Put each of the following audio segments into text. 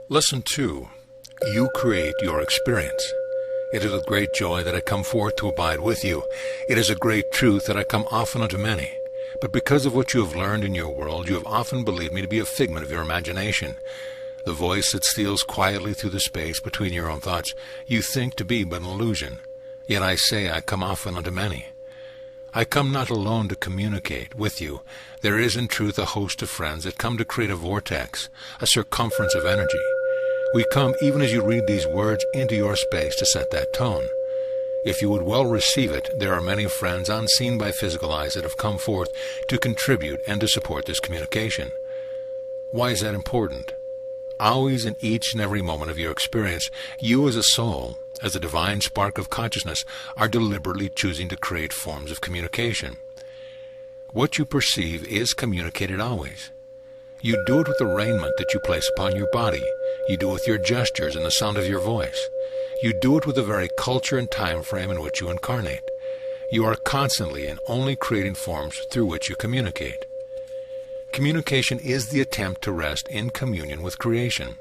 Lesson 2. You create your experience. It is with great joy that I come forth to abide with you. It is a great truth that I come often unto many. But because of what you have learned in your world, you have often believed me to be a figment of your imagination. The voice that steals quietly through the space between your own thoughts, you think to be but an illusion. Yet I say I come often unto many. I come not alone to communicate with you. There is in truth a host of friends that come to create a vortex, a circumference of energy. We come, even as you read these words, into your space to set that tone. If you would well receive it, there are many friends unseen by physical eyes that have come forth to contribute and to support this communication. Why is that important? Always in each and every moment of your experience, you as a soul, as a divine spark of consciousness, are deliberately choosing to create forms of communication. What you perceive is communicated always. You do it with the raiment that you place upon your body. You do it with your gestures and the sound of your voice. You do it with the very culture and time frame in which you incarnate. You are constantly and only creating forms through which you communicate. Communication is the attempt to rest in communion with creation.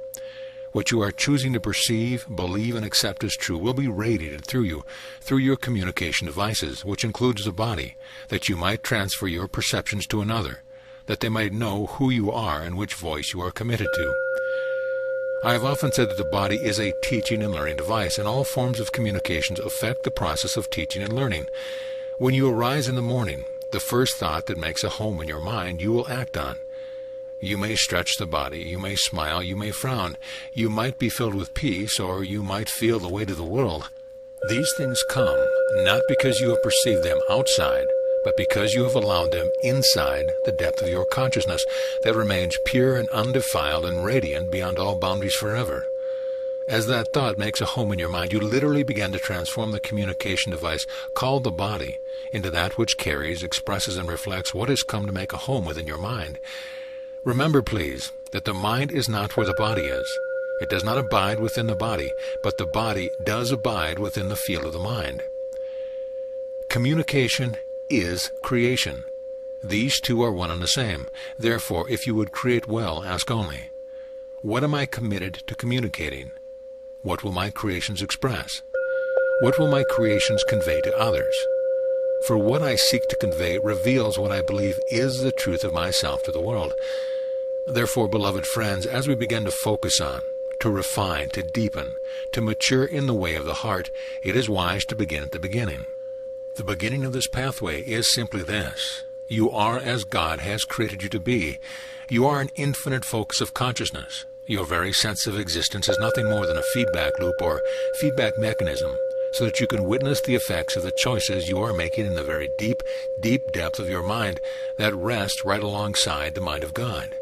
What you are choosing to perceive, believe, and accept as true will be radiated through you, through your communication devices, which includes the body, that you might transfer your perceptions to another, that they might know who you are and which voice you are committed to. I have often said that the body is a teaching and learning device, and all forms of communications affect the process of teaching and learning. When you arise in the morning, the first thought that makes a home in your mind you will act on. You may stretch the body, you may smile, you may frown, you might be filled with peace, or you might feel the weight of the world. These things come not because you have perceived them outside, but because you have allowed them inside the depth of your consciousness that remains pure and undefiled and radiant beyond all boundaries forever. As that thought makes a home in your mind, you literally begin to transform the communication device called the body into that which carries, expresses, and reflects what has come to make a home within your mind. Remember, please, that the mind is not where the body is. It does not abide within the body, but the body does abide within the field of the mind. Communication is creation. These two are one and the same. Therefore, if you would create well, ask only, what am I committed to communicating? What will my creations express? What will my creations convey to others? For what I seek to convey reveals what I believe is the truth of myself to the world. Therefore, beloved friends, as we begin to focus on, to refine, to deepen, to mature in the way of the heart, it is wise to begin at the beginning. The beginning of this pathway is simply this. You are as God has created you to be. You are an infinite focus of consciousness. Your very sense of existence is nothing more than a feedback loop or feedback mechanism, so that you can witness the effects of the choices you are making in the very deep, deep depth of your mind that rest right alongside the mind of God.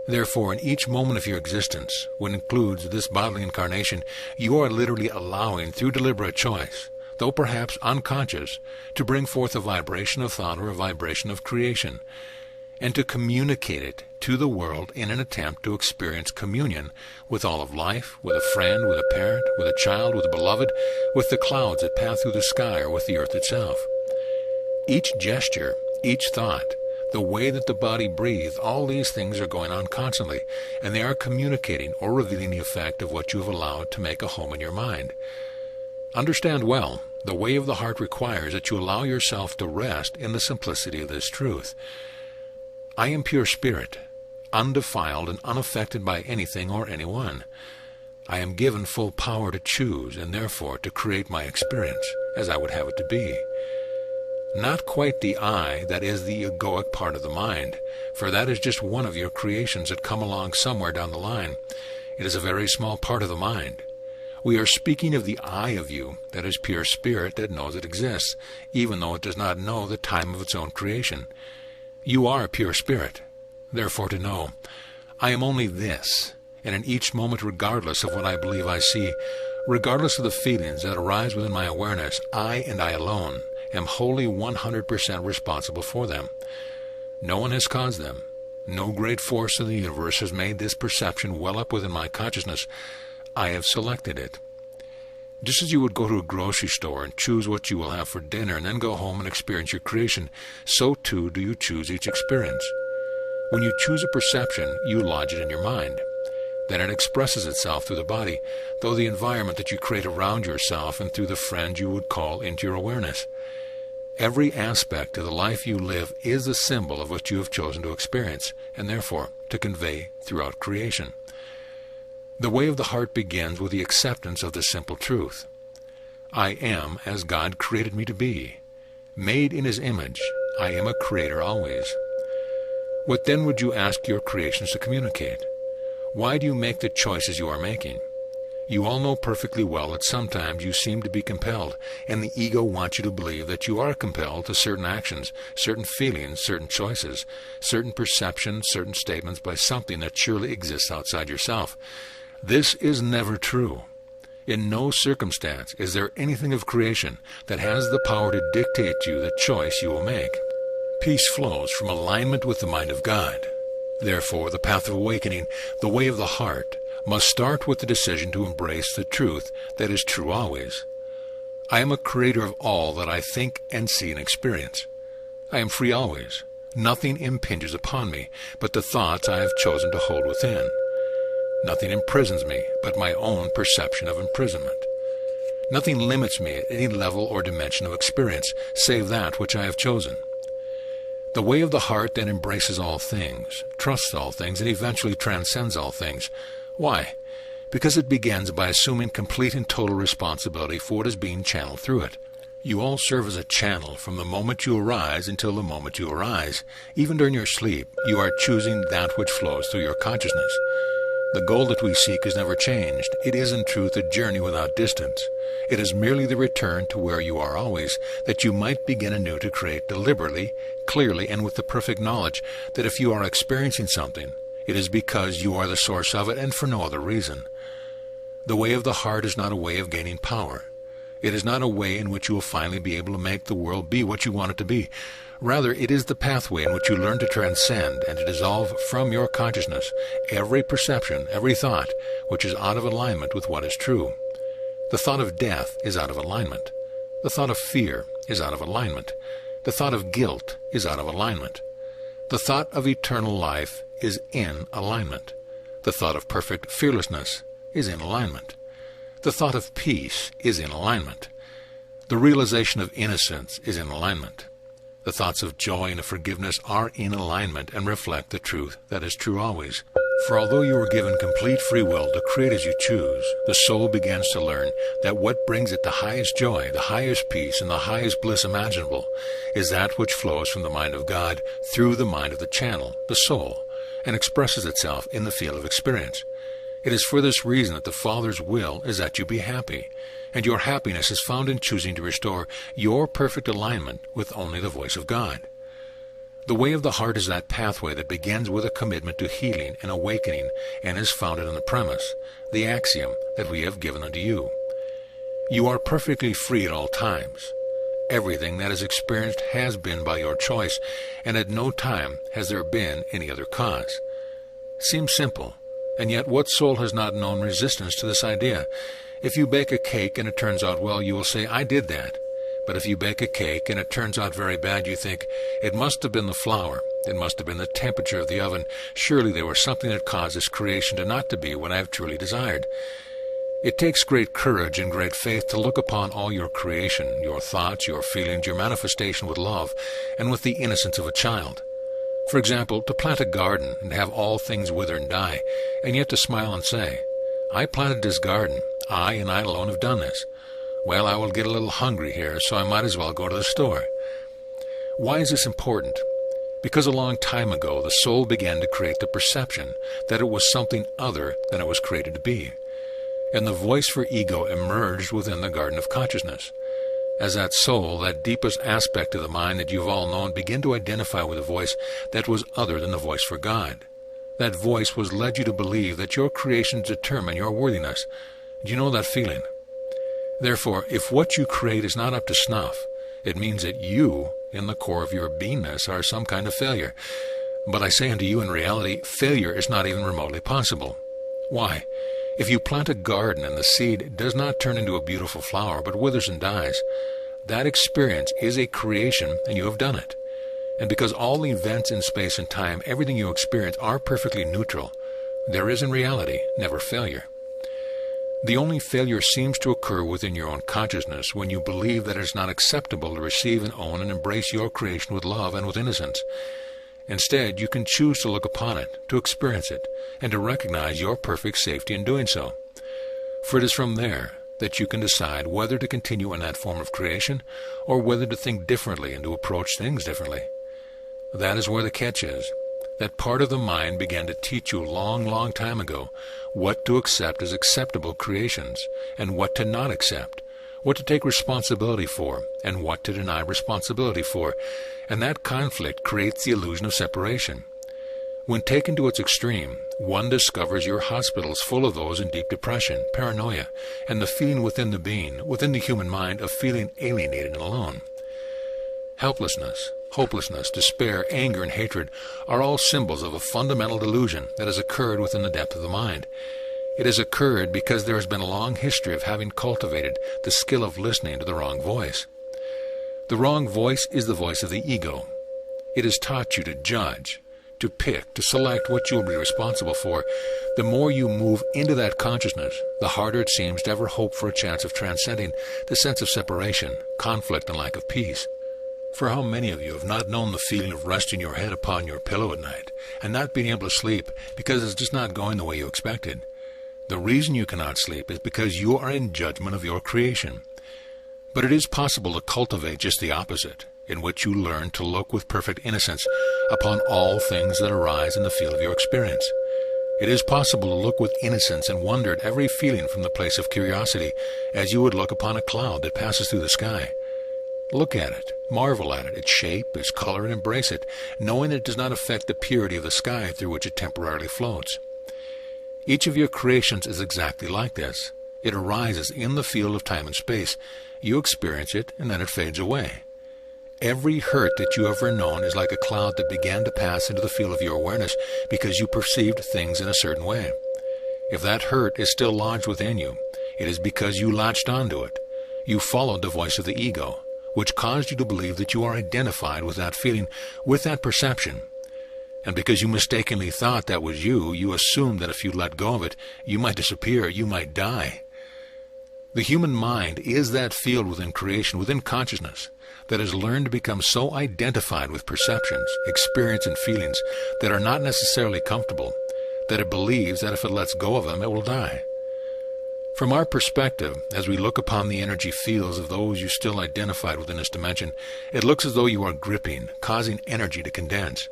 Therefore, in each moment of your existence, which includes this bodily incarnation, you are literally allowing, through deliberate choice, though perhaps unconscious, to bring forth a vibration of thought or a vibration of creation, and to communicate it to the world in an attempt to experience communion with all of life, with a friend, with a parent, with a child, with a beloved, with the clouds that pass through the sky, or with the earth itself. Each gesture, each thought, the way that the body breathes, all these things are going on constantly, and they are communicating or revealing the effect of what you have allowed to make a home in your mind. Understand well, the way of the heart requires that you allow yourself to rest in the simplicity of this truth. I am pure spirit, undefiled and unaffected by anything or anyone. I am given full power to choose and therefore to create my experience as I would have it to be. Not quite the I that is the egoic part of the mind, for that is just one of your creations that come along somewhere down the line. It is a very small part of the mind. We are speaking of the I of you, that is pure spirit that knows it exists, even though it does not know the time of its own creation. You are a pure spirit. Therefore to know, I am only this, and in each moment regardless of what I believe I see, regardless of the feelings that arise within my awareness, I and I alone am wholly 100% responsible for them. No one has caused them. No great force in the universe has made this perception well up within my consciousness. I have selected it. Just as you would go to a grocery store and choose what you will have for dinner and then go home and experience your creation, so too do you choose each experience. When you choose a perception, you lodge it in your mind. Then it expresses itself through the body, though the environment that you create around yourself and through the friend you would call into your awareness. Every aspect of the life you live is a symbol of what you have chosen to experience, and therefore to convey throughout creation. The way of the heart begins with the acceptance of this simple truth. I am as God created me to be. Made in His image, I am a creator always. What then would you ask your creations to communicate? Why do you make the choices you are making? You all know perfectly well that sometimes you seem to be compelled, and the ego wants you to believe that you are compelled to certain actions, certain feelings, certain choices, certain perceptions, certain statements by something that surely exists outside yourself. This is never true. In no circumstance is there anything of creation that has the power to dictate to you the choice you will make. Peace flows from alignment with the mind of God. Therefore, the path of awakening, the way of the heart, must start with the decision to embrace the truth that is true always. I am a creator of all that I think and see and experience. I am free always. Nothing impinges upon me but the thoughts I have chosen to hold within. Nothing imprisons me but my own perception of imprisonment. Nothing limits me at any level or dimension of experience, save that which I have chosen. The way of the heart then embraces all things, trusts all things, and eventually transcends all things. Why? Because it begins by assuming complete and total responsibility for what is being channeled through it. You all serve as a channel from the moment you arise until the moment you arise. Even during your sleep, you are choosing that which flows through your consciousness. The goal that we seek is never changed. It is in truth a journey without distance. It is merely the return to where you are always, that you might begin anew to create deliberately, clearly, and with the perfect knowledge that if you are experiencing something, it is because you are the source of it and for no other reason. The way of the heart is not a way of gaining power. It is not a way in which you will finally be able to make the world be what you want it to be. Rather, it is the pathway in which you learn to transcend and to dissolve from your consciousness every perception, every thought, which is out of alignment with what is true. The thought of death is out of alignment. The thought of fear is out of alignment. The thought of guilt is out of alignment. The thought of eternal life is in alignment. The thought of perfect fearlessness is in alignment. The thought of peace is in alignment. The realization of innocence is in alignment. The thoughts of joy and of forgiveness are in alignment and reflect the truth that is true always. For although you are given complete free will to create as you choose, the soul begins to learn that what brings it the highest joy, the highest peace, and the highest bliss imaginable is that which flows from the mind of God through the mind of the channel, the soul, and expresses itself in the field of experience. It is for this reason that the Father's will is that you be happy, and your happiness is found in choosing to restore your perfect alignment with only the voice of God. The way of the heart is that pathway that begins with a commitment to healing and awakening and is founded on the premise, the axiom that we have given unto you. You are perfectly free at all times. Everything that is experienced has been by your choice, and at no time has there been any other cause. Seems simple, and yet what soul has not known resistance to this idea? If you bake a cake and it turns out well, you will say, I did that. But if you bake a cake and it turns out very bad, you think, it must have been the flour. It must have been the temperature of the oven. Surely there was something that caused this creation to not to be what I have truly desired. It takes great courage and great faith to look upon all your creation, your thoughts, your feelings, your manifestation with love and with the innocence of a child. For example, to plant a garden and have all things wither and die, and yet to smile and say, I planted this garden. I and I alone have done this. Well, I will get a little hungry here, so I might as well go to the store. Why is this important? Because a long time ago, the soul began to create the perception that it was something other than it was created to be. And the voice for ego emerged within the garden of consciousness. As that soul, that deepest aspect of the mind that you've all known, began to identify with a voice that was other than the voice for God. That voice was led you to believe that your creations determine your worthiness. Do you know that feeling? Therefore, if what you create is not up to snuff, it means that you, in the core of your beingness, are some kind of failure. But I say unto you, in reality, failure is not even remotely possible. Why? If you plant a garden and the seed does not turn into a beautiful flower, but withers and dies, that experience is a creation, and you have done it. And because all events in space and time, everything you experience, are perfectly neutral, There is in reality never failure. The only failure seems to occur within your own consciousness when you believe that it is not acceptable to receive and own and embrace your creation with love and with innocence. Instead, you can choose to look upon it, to experience it, and to recognize your perfect safety in doing so. For it is from there that you can decide whether to continue in that form of creation or whether to think differently and to approach things differently. That is where the catch is. That part of the mind began to teach you long time ago what to accept as acceptable creations and what to not accept, what to take responsibility for and what to deny responsibility for, and that conflict creates the illusion of separation. When taken to its extreme, one discovers your hospitals full of those in deep depression, paranoia, and the feeling within the being, within the human mind, of feeling alienated and alone. Helplessness, hopelessness, despair, anger, and hatred are all symbols of a fundamental delusion that has occurred within the depth of the mind. It has occurred because there has been a long history of having cultivated the skill of listening to the wrong voice. The wrong voice is the voice of the ego. It has taught you to judge, to pick, to select what you will be responsible for. The more you move into that consciousness, the harder it seems to ever hope for a chance of transcending the sense of separation, conflict, and lack of peace. For how many of you have not known the feeling of resting your head upon your pillow at night and not being able to sleep because it's just not going the way you expected? The reason you cannot sleep is because you are in judgment of your creation. But it is possible to cultivate just the opposite, in which you learn to look with perfect innocence upon all things that arise in the field of your experience. It is possible to look with innocence and wonder at every feeling from the place of curiosity, as you would look upon a cloud that passes through the sky. Look at it, marvel at it, its shape, its color, and embrace it, knowing that it does not affect the purity of the sky through which it temporarily floats. Each of your creations is exactly like this. It arises in the field of time and space. You experience it, and then it fades away. Every hurt that you ever known is like a cloud that began to pass into the field of your awareness because you perceived things in a certain way. If that hurt is still lodged within you, it is because you latched onto it. You followed the voice of the ego, which caused you to believe that you are identified with that feeling, with that perception. And because you mistakenly thought that was you, you assumed that if you let go of it, you might disappear, you might die. The human mind is that field within creation, within consciousness, that has learned to become so identified with perceptions, experience, and feelings that are not necessarily comfortable, that it believes that if it lets go of them, it will die. From our perspective, as we look upon the energy fields of those you still identified within this dimension, it looks as though you are gripping, causing energy to condense.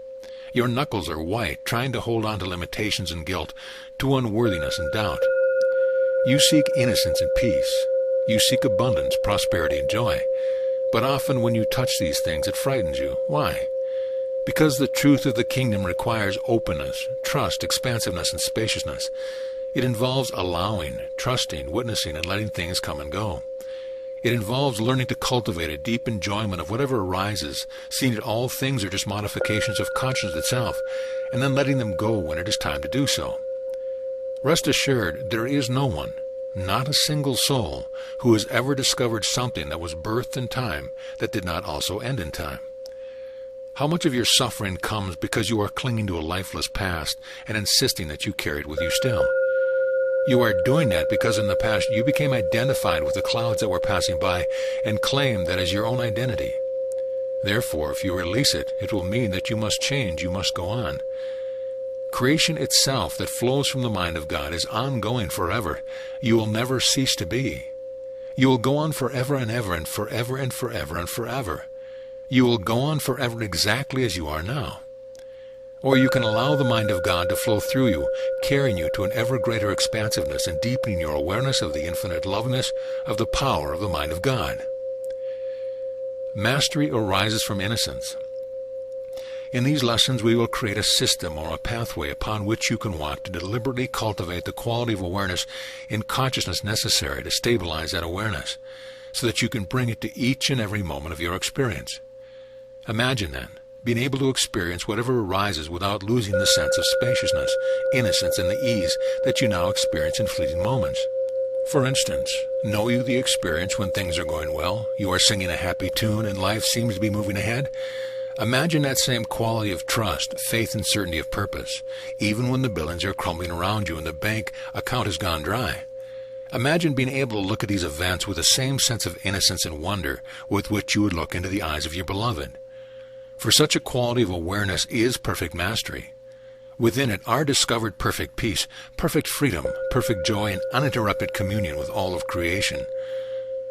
Your knuckles are white, trying to hold on to limitations and guilt, to unworthiness and doubt. You seek innocence and peace. You seek abundance, prosperity, and joy. But often when you touch these things, it frightens you. Why? Because the truth of the kingdom requires openness, trust, expansiveness, and spaciousness. It involves allowing, trusting, witnessing, and letting things come and go. It involves learning to cultivate a deep enjoyment of whatever arises, seeing that all things are just modifications of consciousness itself, and then letting them go when it is time to do so. Rest assured, there is no one, not a single soul, who has ever discovered something that was birthed in time that did not also end in time. How much of your suffering comes because you are clinging to a lifeless past and insisting that you carry it with you still? You are doing that because in the past you became identified with the clouds that were passing by and claimed that as your own identity. Therefore, if you release it, it will mean that you must change, you must go on. Creation itself that flows from the mind of God is ongoing forever. You will never cease to be. You will go on forever and ever and forever and forever and forever. You will go on forever exactly as you are now. Or you can allow the mind of God to flow through you, carrying you to an ever greater expansiveness and deepening your awareness of the infinite loveness of the power of the mind of God. Mastery arises from innocence. In these lessons, we will create a system or a pathway upon which you can walk to deliberately cultivate the quality of awareness and consciousness necessary to stabilize that awareness, so that you can bring it to each and every moment of your experience. Imagine, then, being able to experience whatever arises without losing the sense of spaciousness, innocence, and the ease that you now experience in fleeting moments. For instance, know you the experience when things are going well, you are singing a happy tune, and life seems to be moving ahead? Imagine that same quality of trust, faith, and certainty of purpose, even when the billions are crumbling around you and the bank account has gone dry. Imagine being able to look at these events with the same sense of innocence and wonder with which you would look into the eyes of your beloved. For such a quality of awareness is perfect mastery. Within it are discovered perfect peace, perfect freedom, perfect joy, and uninterrupted communion with all of creation.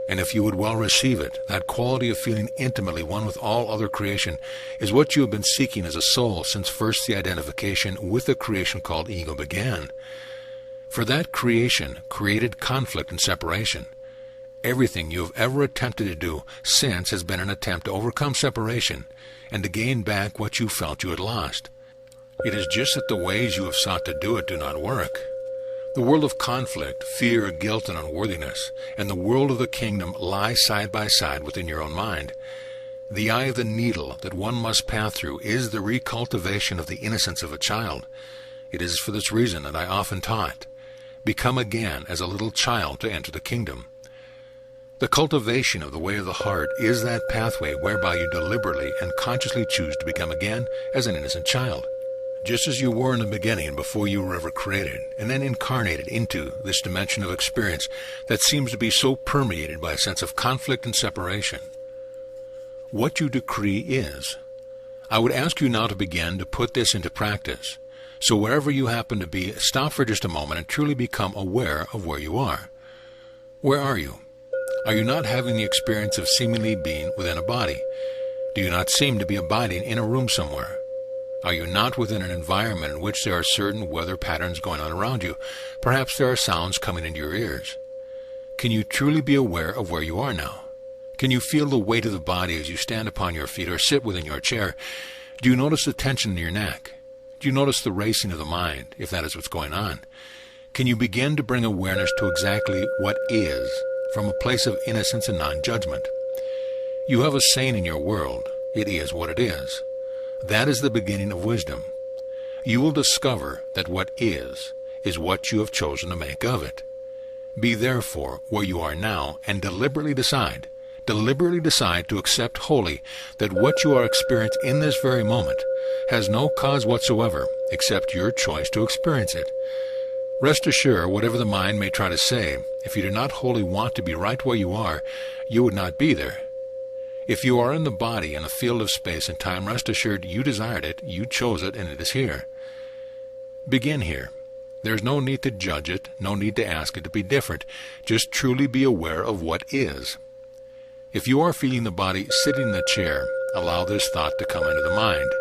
And if you would well receive it, that quality of feeling intimately one with all other creation is what you have been seeking as a soul since first the identification with the creation called ego began. For that creation created conflict and separation. Everything you have ever attempted to do since has been an attempt to overcome separation and to gain back what you felt you had lost. It is just that the ways you have sought to do it do not work. The world of conflict, fear, guilt, and unworthiness, and the world of the kingdom lie side by side within your own mind. The eye of the needle that one must pass through is the recultivation of the innocence of a child. It is for this reason that I often taught, become again as a little child to enter the kingdom. The cultivation of the way of the heart is that pathway whereby you deliberately and consciously choose to become again as an innocent child, just as you were in the beginning before you were ever created, and then incarnated into this dimension of experience that seems to be so permeated by a sense of conflict and separation. What you decree is. I would ask you now to begin to put this into practice. So wherever you happen to be, stop for just a moment and truly become aware of where you are. Where are you? Are you not having the experience of seemingly being within a body? Do you not seem to be abiding in a room somewhere? Are you not within an environment in which there are certain weather patterns going on around you? Perhaps there are sounds coming into your ears. Can you truly be aware of where you are now? Can you feel the weight of the body as you stand upon your feet or sit within your chair? Do you notice the tension in your neck? Do you notice the racing of the mind, if that is what's going on? Can you begin to bring awareness to exactly what is, from a place of innocence and non-judgment? You have a saying in your world, it is what it is. That is the beginning of wisdom. You will discover that what is what you have chosen to make of it. Be therefore where you are now and deliberately decide to accept wholly that what you are experiencing in this very moment has no cause whatsoever except your choice to experience it. Rest assured, whatever the mind may try to say, if you do not wholly want to be right where you are, you would not be there. If you are in the body in a field of space and time, rest assured you desired it, you chose it, and it is here. Begin here. There is no need to judge it, no need to ask it to be different. Just truly be aware of what is. If you are feeling the body sitting in the chair, allow this thought to come into the mind.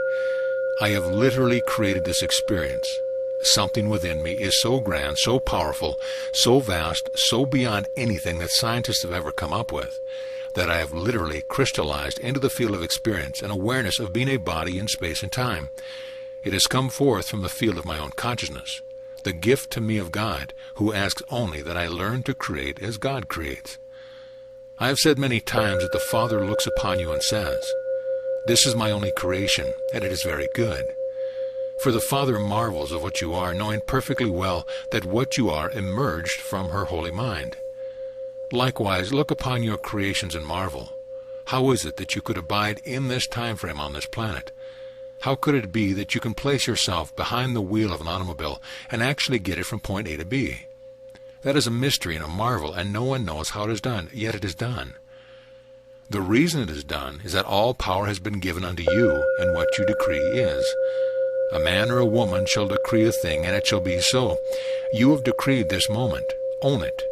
I have literally created this experience. Something within me is so grand, so powerful, so vast, so beyond anything that scientists have ever come up with, that I have literally crystallized into the field of experience and awareness of being a body in space and time. It has come forth from the field of my own consciousness, the gift to me of God, who asks only that I learn to create as God creates. I have said many times that the Father looks upon you and says, "This is my only creation, and it is very good." For the Father marvels of what you are, knowing perfectly well that what you are emerged from her holy mind. Likewise, look upon your creations and marvel. How is it that you could abide in this time frame on this planet? How could it be that you can place yourself behind the wheel of an automobile and actually get it from point A to B? That is a mystery and a marvel, and no one knows how it is done, yet it is done. The reason it is done is that all power has been given unto you, and what you decree is. A man or a woman shall decree a thing, and it shall be so. You have decreed this moment. Own it.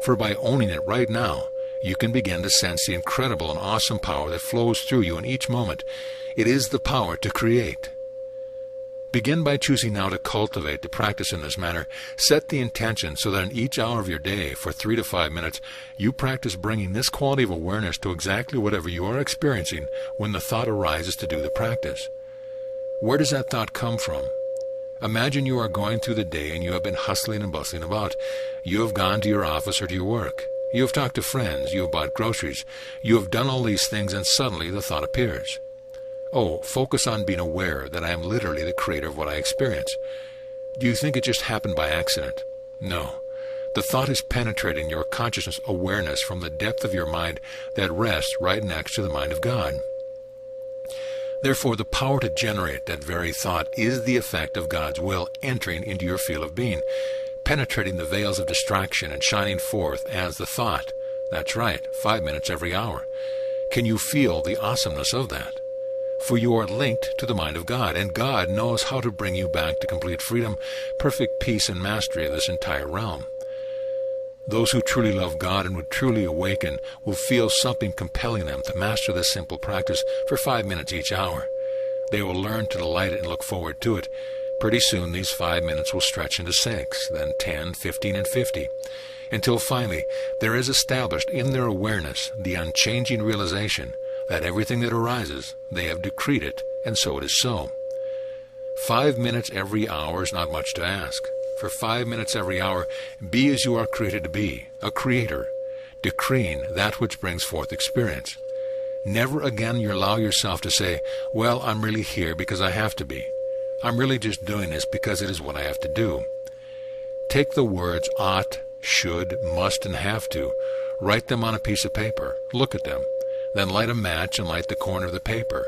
For by owning it right now, you can begin to sense the incredible and awesome power that flows through you in each moment. It is the power to create. Begin by choosing now to cultivate the practice in this manner. Set the intention so that in each hour of your day, for 3 to 5 minutes, you practice bringing this quality of awareness to exactly whatever you are experiencing when the thought arises to do the practice. Where does that thought come from? Imagine you are going through the day and you have been hustling and bustling about. You have gone to your office or to your work. You have talked to friends. You have bought groceries. You have done all these things, and suddenly the thought appears. Oh, focus on being aware that I am literally the creator of what I experience. Do you think it just happened by accident? No. The thought is penetrating your consciousness awareness from the depth of your mind that rests right next to the mind of God. Therefore, the power to generate that very thought is the effect of God's will entering into your field of being, penetrating the veils of distraction and shining forth as the thought. That's right, 5 minutes every hour. Can you feel the awesomeness of that? For you are linked to the mind of God, and God knows how to bring you back to complete freedom, perfect peace, and mastery of this entire realm. Those who truly love God and would truly awaken will feel something compelling them to master this simple practice for 5 minutes each hour. They will learn to delight it and look forward to it. Pretty soon these 5 minutes will stretch into 6, then 10, 15, and 50, until finally there is established in their awareness the unchanging realization that everything that arises, they have decreed it, and so it is so. 5 minutes every hour is not much to ask. For 5 minutes every hour, be as you are created to be, a creator, decreeing that which brings forth experience. Never again you allow yourself to say, well, I'm really here because I have to be. I'm really just doing this because it is what I have to do. Take the words ought, should, must, and have to. Write them on a piece of paper. Look at them. Then light a match and light the corner of the paper,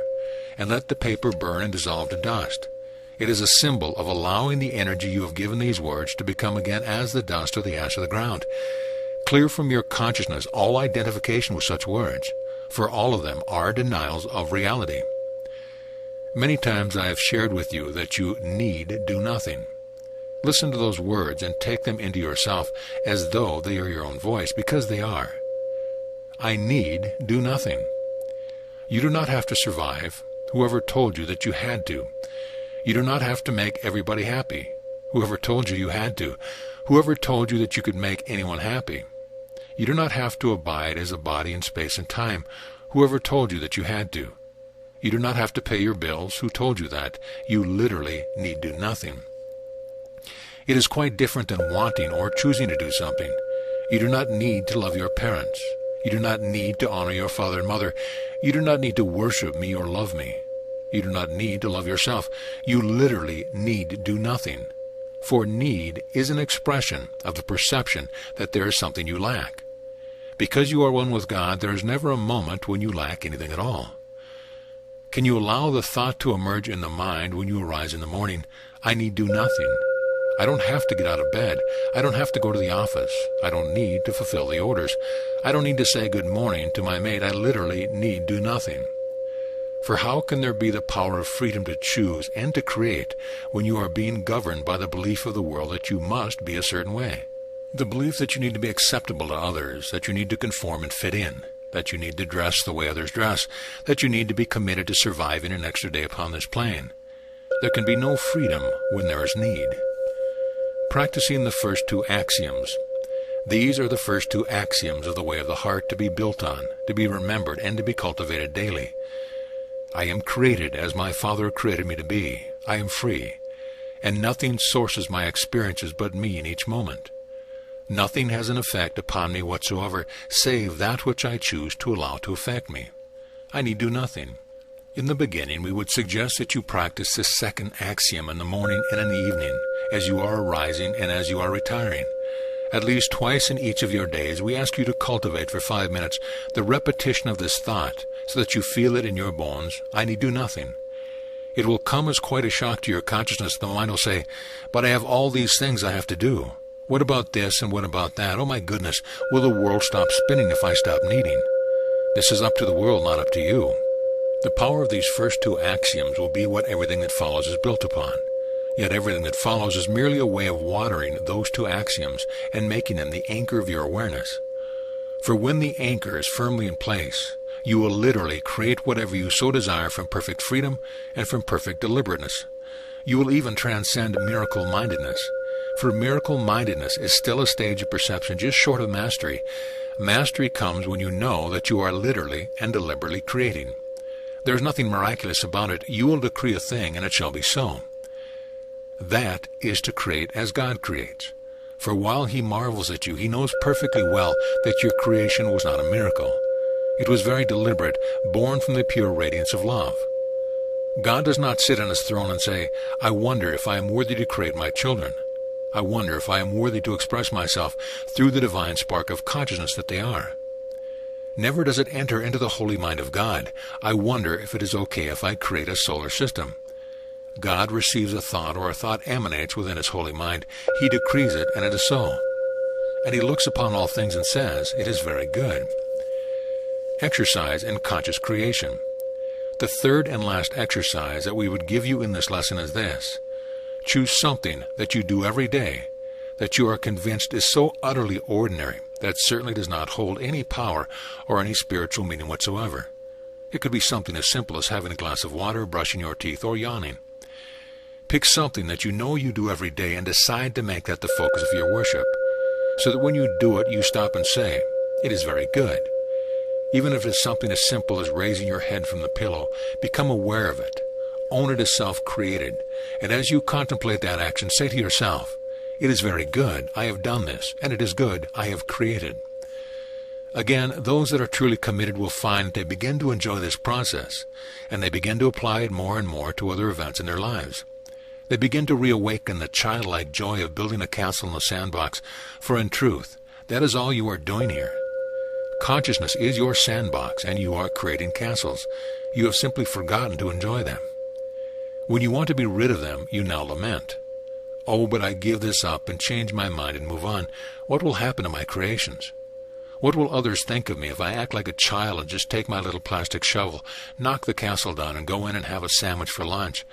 and let the paper burn and dissolve to dust. It is a symbol of allowing the energy you have given these words to become again as the dust or the ash of the ground. Clear from your consciousness all identification with such words, for all of them are denials of reality. Many times I have shared with you that you need do nothing. Listen to those words and take them into yourself as though they are your own voice, because they are. I need do nothing. You do not have to survive. Whoever told you that you had to? You do not have to make everybody happy. Whoever told you you had to? Whoever told you that you could make anyone happy? You do not have to abide as a body in space and time. Whoever told you that you had to? You do not have to pay your bills. Who told you that? You literally need do nothing. It is quite different than wanting or choosing to do something. You do not need to love your parents. You do not need to honor your father and mother. You do not need to worship me or love me. You do not need to love yourself. You literally need do nothing. For need is an expression of the perception that there is something you lack. Because you are one with God, there is never a moment when you lack anything at all. Can you allow the thought to emerge in the mind when you arise in the morning, I need do nothing? I don't have to get out of bed. I don't have to go to the office. I don't need to fulfill the orders. I don't need to say good morning to my mate. I literally need do nothing. For how can there be the power of freedom to choose and to create when you are being governed by the belief of the world that you must be a certain way? The belief that you need to be acceptable to others, that you need to conform and fit in, that you need to dress the way others dress, that you need to be committed to surviving an extra day upon this plane. There can be no freedom when there is need. Practicing the first two axioms. These are the first two axioms of the way of the heart to be built on, to be remembered, and to be cultivated daily. I am created as my Father created me to be. I am free, and nothing sources my experiences but me in each moment. Nothing has an effect upon me whatsoever, save that which I choose to allow to affect me. I need do nothing. In the beginning, we would suggest that you practice this second axiom in the morning and in the evening, as you are arising and as you are retiring. At least twice in each of your days, we ask you to cultivate for 5 minutes the repetition of this thought, so that you feel it in your bones, I need do nothing. It will come as quite a shock to your consciousness. The mind will say, but I have all these things I have to do. What about this and what about that? Oh my goodness, will the world stop spinning if I stop needing? This is up to the world, not up to you. The power of these first two axioms will be what everything that follows is built upon. Yet everything that follows is merely a way of watering those two axioms and making them the anchor of your awareness. For when the anchor is firmly in place, you will literally create whatever you so desire from perfect freedom and from perfect deliberateness. You will even transcend miracle-mindedness. For miracle-mindedness is still a stage of perception just short of mastery. Mastery comes when you know that you are literally and deliberately creating. There is nothing miraculous about it. You will decree a thing, and it shall be so. That is to create as God creates. For while he marvels at you, he knows perfectly well that your creation was not a miracle. It was very deliberate, born from the pure radiance of love. God does not sit on his throne and say, I wonder if I am worthy to create my children. I wonder if I am worthy to express myself through the divine spark of consciousness that they are. Never does it enter into the holy mind of God. I wonder if it is okay if I create a solar system. God receives a thought, or a thought emanates within his holy mind. He decrees it, and it is so. And he looks upon all things and says, it is very good. Exercise in conscious creation. The third and last exercise that we would give you in this lesson is this. Choose something that you do every day that you are convinced is so utterly ordinary that certainly does not hold any power or any spiritual meaning whatsoever. It could be something as simple as having a glass of water, brushing your teeth, or yawning. Pick something that you know you do every day and decide to make that the focus of your worship, so that when you do it, you stop and say, it is very good. Even if it's something as simple as raising your head from the pillow, become aware of it. Own it as self-created. And as you contemplate that action, say to yourself, it is very good, I have done this, and it is good, I have created. Again, those that are truly committed will find that they begin to enjoy this process, and they begin to apply it more and more to other events in their lives. They begin to reawaken the childlike joy of building a castle in the sandbox, for in truth, that is all you are doing here. Consciousness is your sandbox, and you are creating castles. You have simply forgotten to enjoy them. When you want to be rid of them, you now lament. Oh, but I give this up and change my mind and move on. What will happen to my creations? What will others think of me if I act like a child and just take my little plastic shovel, knock the castle down, and go in and have a sandwich for lunch?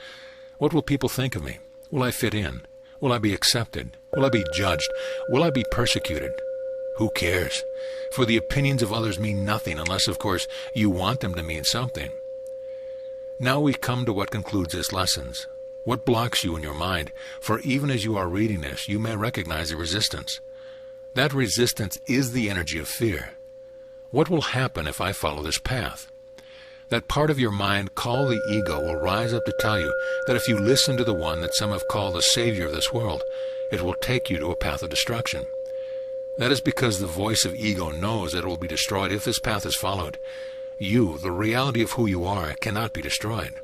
What will people think of me? Will I fit in? Will I be accepted? Will I be judged? Will I be persecuted? Who cares? For the opinions of others mean nothing unless, of course, you want them to mean something. Now we come to what concludes this lesson. What blocks you in your mind? For even as you are reading this, you may recognize a resistance. That resistance is the energy of fear. What will happen if I follow this path? That part of your mind called the ego will rise up to tell you that if you listen to the one that some have called the savior of this world, it will take you to a path of destruction. That is because the voice of ego knows that it will be destroyed if this path is followed. You, the reality of who you are, cannot be destroyed.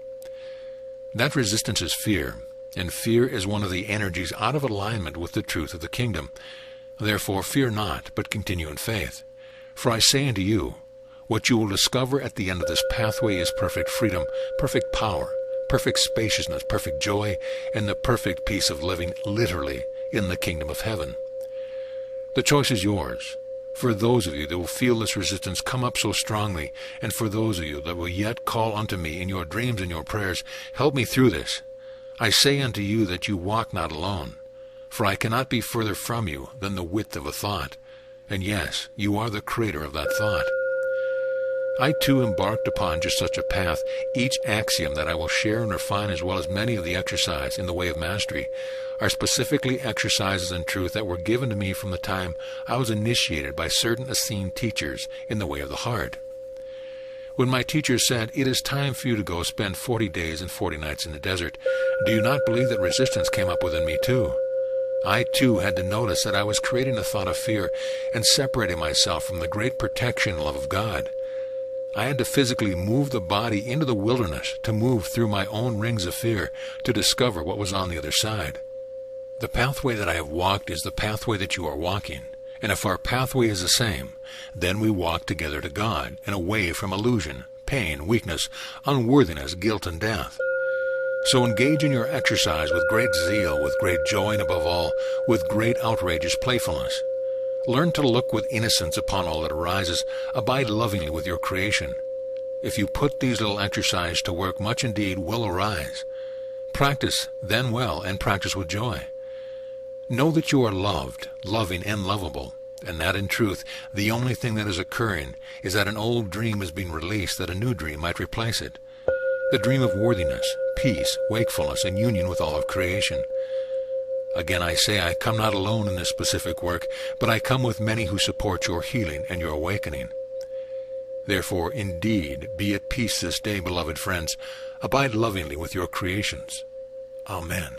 That resistance is fear, and fear is one of the energies out of alignment with the truth of the kingdom. Therefore fear not, but continue in faith. For I say unto you, what you will discover at the end of this pathway is perfect freedom, perfect power, perfect spaciousness, perfect joy, and the perfect peace of living literally in the kingdom of heaven. The choice is yours. For those of you that will feel this resistance come up so strongly, and for those of you that will yet call unto me in your dreams and your prayers, help me through this. I say unto you that you walk not alone, for I cannot be further from you than the width of a thought. And yes, you are the creator of that thought. I too embarked upon just such a path. Each axiom that I will share and refine, as well as many of the exercise in the way of mastery, are specifically exercises in truth that were given to me from the time I was initiated by certain esteemed teachers in the way of the heart. When my teacher said, it is time for you to go spend 40 days and 40 nights in the desert, do you not believe that resistance came up within me too? I too had to notice that I was creating a thought of fear and separating myself from the great protection and love of God. I had to physically move the body into the wilderness to move through my own rings of fear to discover what was on the other side. The pathway that I have walked is the pathway that you are walking, and if our pathway is the same, then we walk together to God and away from illusion, pain, weakness, unworthiness, guilt, and death. So engage in your exercise with great zeal, with great joy, and above all, with great outrageous playfulness. Learn to look with innocence upon all that arises. Abide lovingly with your creation. If you put these little exercises to work, much indeed will arise. Practice then well, and practice with joy. Know that you are loved, loving, and lovable, and that in truth the only thing that is occurring is that an old dream is being released that a new dream might replace it. The dream of worthiness, peace, wakefulness, and union with all of creation. Again I say, I come not alone in this specific work, but I come with many who support your healing and your awakening. Therefore, indeed, be at peace this day, beloved friends. Abide lovingly with your creations. Amen.